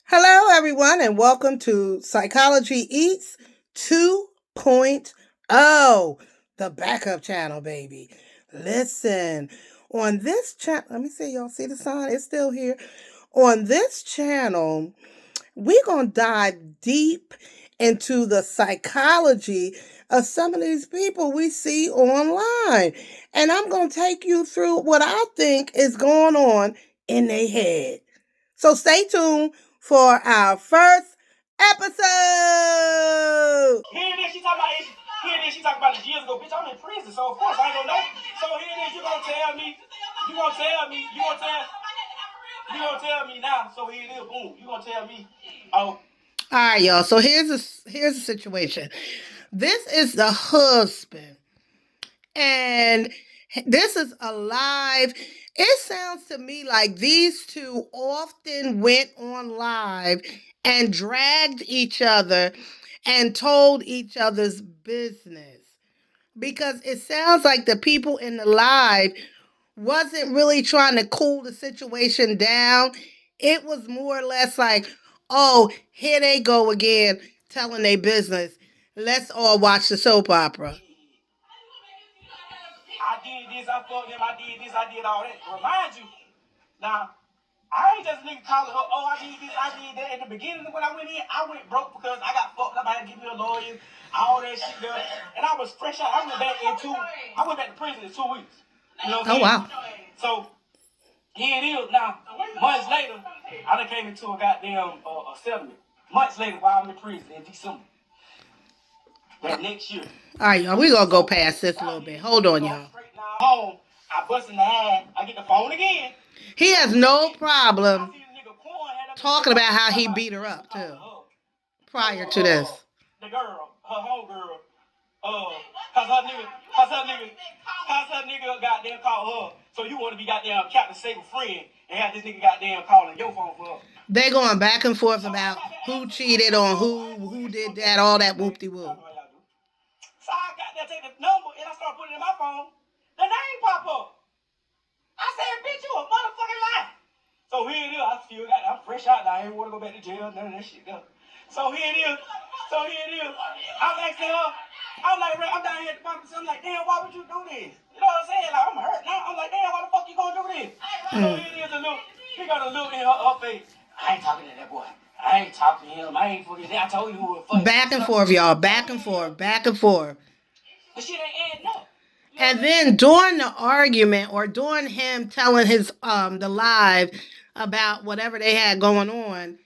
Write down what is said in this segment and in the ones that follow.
Hello, everyone, and welcome to Psychology Eats 2.0, the backup channel, baby. Listen, on this channel, let me see, y'all see the sign? It's still here. On this channel, we're going to dive deep into the psychology of some of these people we see online. And I'm going to take you through what I think is going on in their head. So stay tuned for our first episode. Here it is, she talking about it. Here it is, she talking about it years ago. Bitch, I'm in prison, so of course I ain't gonna know. So here it is, you gonna tell me now. So here it is, boom. You gonna tell me, oh. All right, y'all. So here's the situation. This is the husband, and this is a live. It sounds to me like these two often went on live and dragged each other and told each other's business, because it sounds like the people in the live wasn't really trying to cool the situation down. It was more or less like, oh, here they go again telling their business. Let's all watch the soap opera. I did this, I fucked them, I did this, I did all that. Remind you, now, I ain't just nigga calling her, oh, I did this, I did that. In the beginning when I went in, I went broke because I got fucked up. I had to get me a lawyer, all that shit done. And I was fresh out. I went back to prison in 2 weeks. You know what I'm saying? Oh, wow. So, here it is now. Months later, I done came into a goddamn settlement. Months later, while I'm in prison in December. That next year. All right, y'all. We're going to go past this a little bit. Hold on, y'all. Home, I bust in the ass. I get the phone again. He has no problem talking about how he beat her up, too, prior to this. The girl, her homegirl, cause her nigga goddamn called her. So you want to be goddamn Captain Save a Friend and have this nigga goddamn calling your phone for her. They going back and forth about who cheated on who did that, all that whoop-de-whoop. So I got there, take the number, and I start putting it in my phone. The name pop up. I said, bitch, you a motherfucking lie. So here it is. I'm fresh out now. I ain't want to go back to jail. None of that shit go. So here it is. I'm asking her. I'm like, I'm down here at the bottom. So I'm like, damn, why would you do this? You know what I'm saying? Like, I'm hurt now. I'm like, damn, why the fuck you gonna do this? So here it is. She got a look in her face. I ain't talking to that boy. I ain't talking to him. I ain't fucking. I told you who was fucking. Back and forth, y'all. Back and forth. The shit ain't adding up. And then during the argument, or during him telling his the live about whatever they had going on,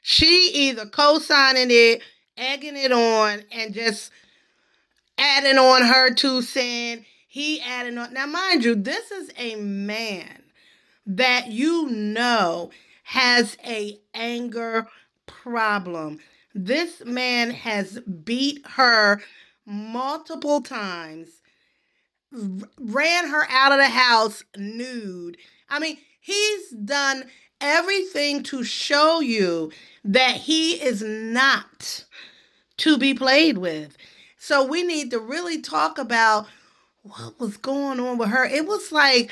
she either co-signing it, egging it on, and just adding on her 2 cents. He adding on. Now, mind you, this is a man that has a anger problem. This man has beat her multiple times, ran her out of the house nude. I mean, he's done everything to show you that he is not to be played with. So we need to really talk about what was going on with her. It was like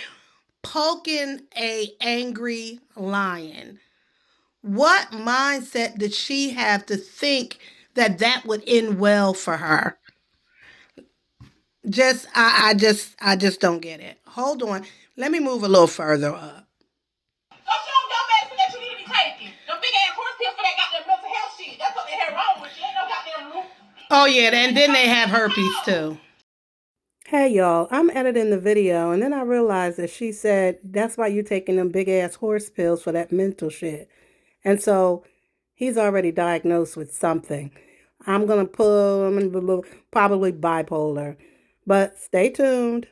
poking a angry lion. What mindset did she have to think that would end well for her? I just don't get it. Hold on. Let me move a little further up. Don't show them your medicine that you need to be taking. Them big ass horse pills for that goddamn mental health shit. That's what they had wrong with you. Ain't no goddamn room. Oh yeah, and then they have herpes too. Hey y'all, I'm editing the video and then I realized that she said that's why you taking them big ass horse pills for that mental shit. And so he's already diagnosed with something. I'm going to pull him in probably bipolar. But stay tuned.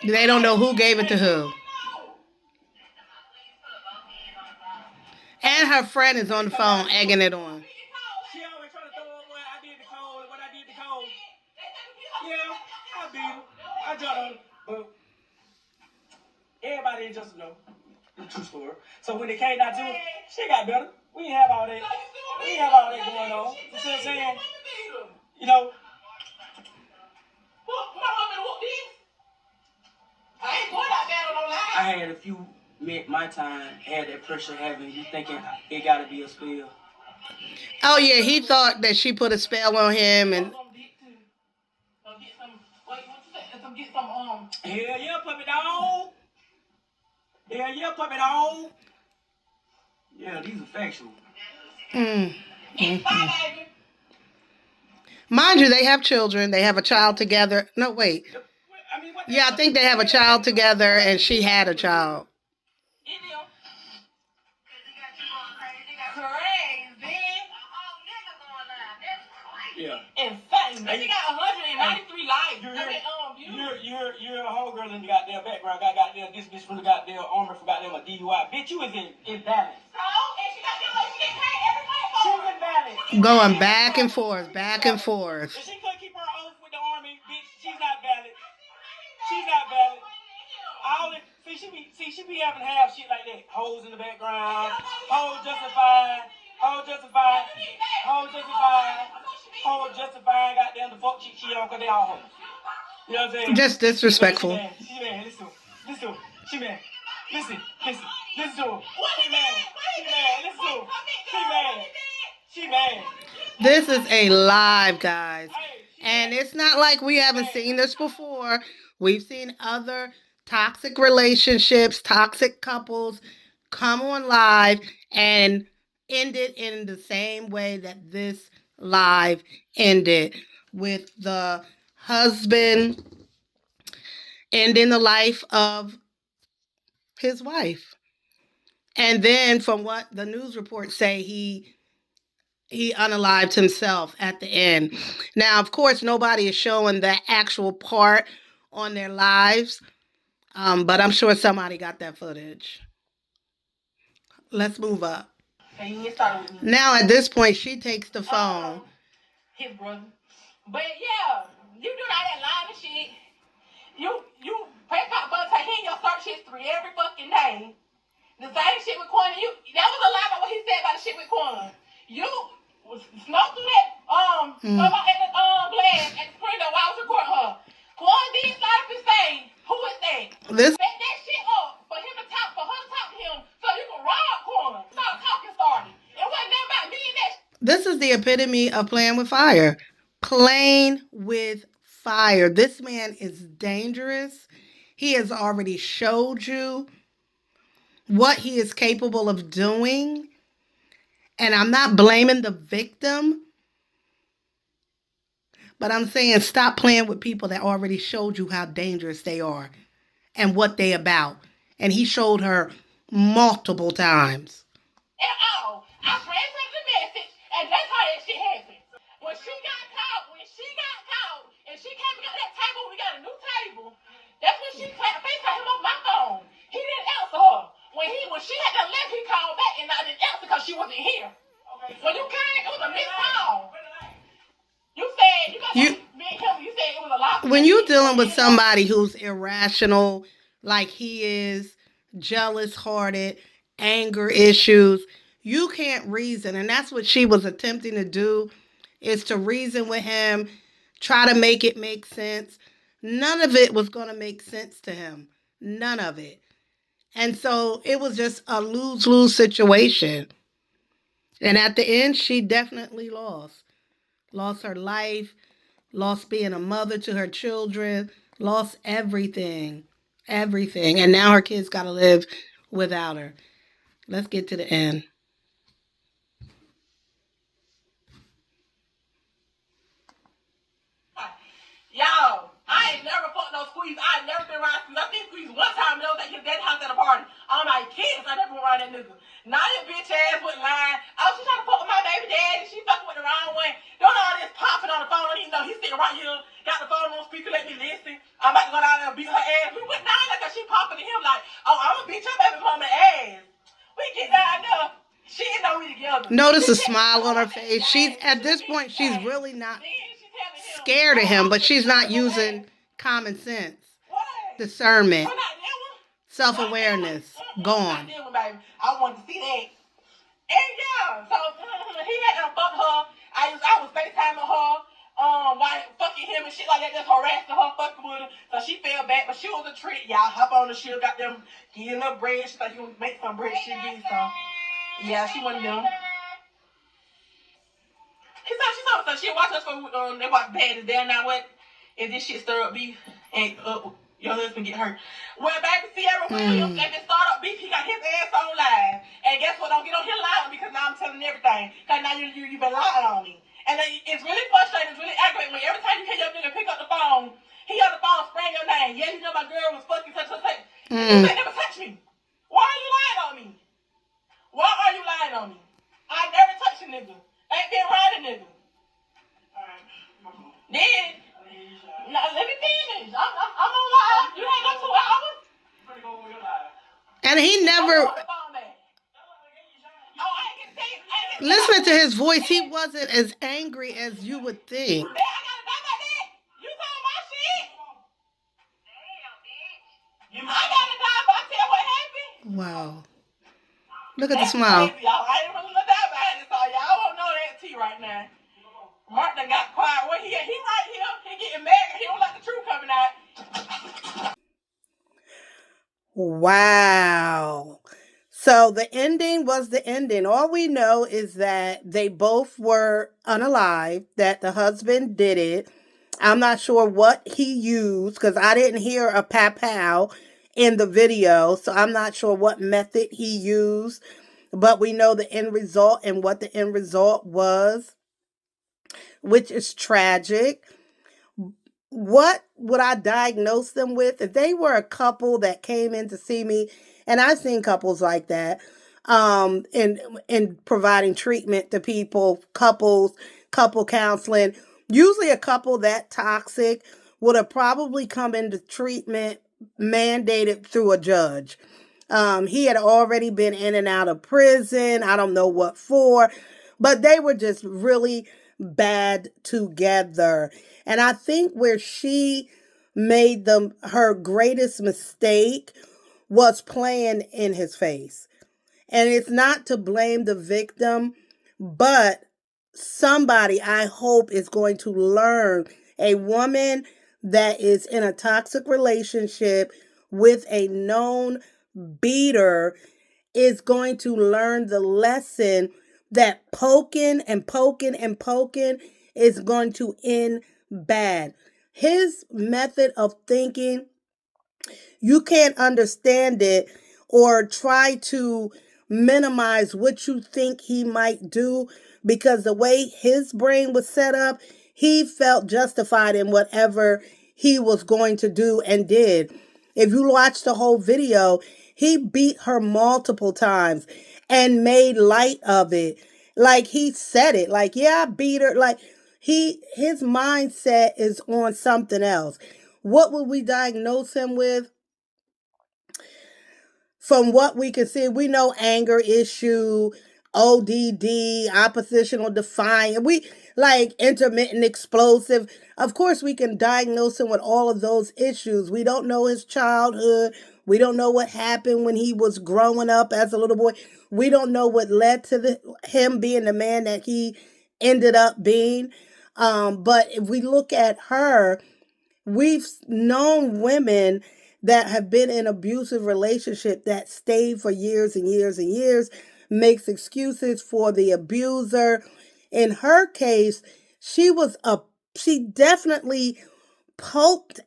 They don't know who gave it to who. And her friend is on the phone egging it on. She always trying to throw up what I did to Cole and what I did to Cole. Yeah, I beat her. I dropped her. But everybody just know the true story. So when it came down to it, she got better. We didn't have all that. going on. You see what I'm saying? You know. I had a few my time had that pressure having you thinking it gotta be a spell. Oh yeah, he thought that she put a spell on him and Hell yeah, puppy dog. Hell yeah, puppy dog. Yeah, these are factual. Mind you, they have children. They have a child together. No, wait. Yeah, I think they have a child together, and she had a child. Yeah. Insane. They got 193 likes. You're a whole girl in the goddamn background. Got goddamn this from the goddamn armor for goddamn a DUI. Bitch, you was in balance. So, and she got she get paid every month. She was in balance. Going back and forth, back and forth. If she couldn't keep her oath with the army, bitch, she's not valid. She's not valid. She be having to have shit like that. Hoes in the background. Hoes justified. Hoes justified. Hoes justified. Hoes justified. Goddamn the fuck shit she on because they all hoes. You know what I'm saying? Just disrespectful. She mad. Listen to her. She mad. Listen to her. She mad. Listen to her. She mad. This is a live, guys. And it's not like we haven't seen this before. We've seen other toxic relationships, toxic couples come on live and end it in the same way that this live ended, with the husband ending the life of his wife. And then from what the news reports say, he unalived himself at the end. Now, of course, nobody is showing the actual part on their lives, but I'm sure somebody got that footage. Let's move up. Now, at this point, she takes the phone. His brother. But yeah, you do all that line of shit. You pay pop bucks in your search history every fucking day. The same shit with Quan. That was a lie about what he said about the shit with Quan. You snuck through that at the glass at the printer while I was recording her. Quan did start up and say, who is that? This set that shit up for him to talk, for her to talk to him, so you can rob Quan. Start talking started. It wasn't nothing about me and that. This is the epitome of playing with fire. Playing with fire. This man is dangerous. He has already showed you what he is capable of doing. And I'm not blaming the victim, but I'm saying stop playing with people that already showed you how dangerous they are and what they about. And he showed her multiple times. I transmitted the message, and that's how that shit happened. When she got caught, and she came and got that table, we got a new table. That's when she FaceTimed him on my phone. He didn't answer her. When she had to left, he called back, and I didn't answer because she wasn't here. Okay. When you came, it was a missed call. You said it was a lot. When you're dealing with somebody who's irrational, like he is, jealous-hearted, anger issues, you can't reason. And that's what she was attempting to do, is to reason with him, try to make it make sense. None of it was going to make sense to him. None of it. And so it was just a lose-lose situation. And at the end, she definitely lost. Lost her life, lost being a mother to her children, lost everything. Everything. And now her kids got to live without her. Let's get to the end. Y'all, I ain't never fucked no squeeze. I ain't never been around squeeze. I think squeeze one time, that was at his dad's house at a party. All my kids, I never been around that nigga. Now your bitch ass went lying. Oh, she trying to fuck with my baby daddy. She fucking with the wrong one. Don't all this popping on the phone. He know he's sitting right here. Got the phone on speaker, let me listen. I'm about to go down there and beat her ass. We went down there because she popping to him like, oh, I'm gonna beat your baby mama ass. We get down there. She didn't know we together. Notice a smile on her face. She's at this point, she's really not scared of him, but she's not using common sense, discernment, self-awareness. Gone. I wanted to see that. And yeah, so he had to fuck her. I was FaceTiming her. Why fucking him and shit like that, just harassing her, fucking with him. So she fell back, but she was a trick, y'all. Hop on the shit, got them, give a little bread. She thought he would make some bread, she get some. Yeah, she one of them. She told me she watch us for they watch bad as damn now what if this shit stir up beef and your husband get hurt. Well, baby Sierra Williams and the start up beef, he got his ass on live. And guess what? Don't get on here lying because now I'm telling everything. Cause now you been lying on me. And it's really frustrating, it's really aggravating when every time you hear your nigga pick up the phone, he on the phone spraying your name. Yeah, you know my girl was fucking such and such. You ain't never touch me. Why are you lying on me? Why are you lying on me? I never touched a nigga. Ain't been around a nigga. Then, now let me finish. I'm on live. You ain't got 2 hours. And he never. Listening to his voice, he wasn't as angry as you would think. I gotta die by that. You talking my shit? I gotta die by tell what happened. Wow. Look at the smile. Crazy, y'all. I ain't really gonna die behind this all. Y'all won't know that tea right now. Mark done got quiet. Well, he right here. He getting mad. He don't like the truth coming out. Wow. So the ending was the ending. All we know is that they both were unalive, that the husband did it. I'm not sure what he used because I didn't hear a pow in the video. So I'm not sure what method he used. But we know the end result and what the end result was, which is tragic. What would I diagnose them with? If they were a couple that came in to see me, and I've seen couples like that, in providing treatment to people, couple counseling. Usually a couple that toxic would have probably come into treatment mandated through a judge. He had already been in and out of prison. I don't know what for, but they were just really bad together. And I think where she made her greatest mistake was playing in his face. And it's not to blame the victim, but somebody I hope is going to learn. A woman that is in a toxic relationship with a known beater is going to learn the lesson that poking and poking and poking is going to end bad. His method of thinking, you can't understand it or try to minimize what you think he might do because the way his brain was set up, he felt justified in whatever he was going to do and did. If you watch the whole video, he beat her multiple times and made light of it. Like he said it, like, yeah, I beat her. Like his mindset is on something else. What would we diagnose him with? From what we can see, we know anger issue, ODD, oppositional defiant. We like intermittent explosive. Of course, we can diagnose him with all of those issues. We don't know his childhood. We don't know what happened when he was growing up as a little boy. We don't know what led to him being the man that he ended up being. But if we look at her, we've known women that have been in abusive relationship that stayed for years and years and years, makes excuses for the abuser. In her case, she definitely poked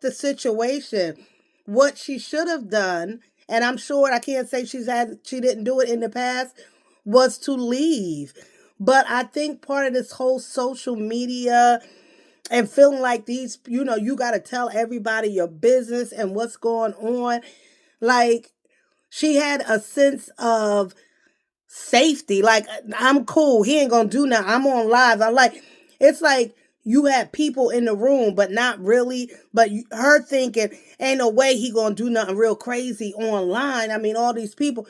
the situation. What she should have done, and I'm sure I can't say she didn't do it in the past, was to leave. But I think part of this whole social media and feeling like you got to tell everybody your business and what's going on. Like, she had a sense of safety. Like, I'm cool. He ain't going to do nothing. I'm on live. It's like you had people in the room, but not really. But her thinking, ain't no way he going to do nothing real crazy online. I mean, all these people,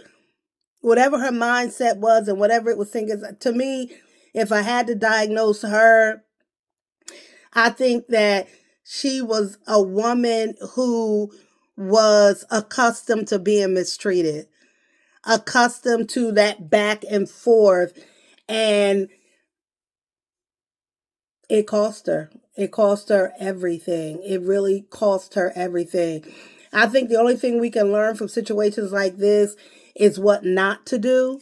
whatever her mindset was and whatever it was thinking, to me, if I had to diagnose her, I think that she was a woman who was accustomed to being mistreated, accustomed to that back and forth. And It cost her. It cost her everything. It really cost her everything. I think the only thing we can learn from situations like this is what not to do,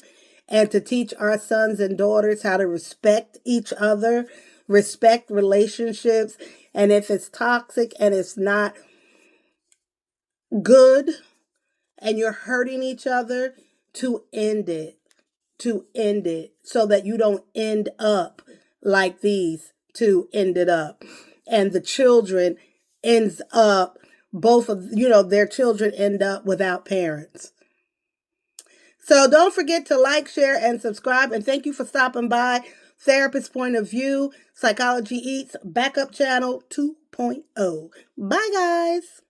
and to teach our sons and daughters how to respect each other, respect relationships, and if it's toxic and it's not good and you're hurting each other, to end it. To end it so that you don't end up like these two ended up. And the children ends up, both of, their children end up without parents. So don't forget to like, share, and subscribe. And thank you for stopping by Therapist Point of View, Psychology Eats Backup Channel 2.0. Bye, guys.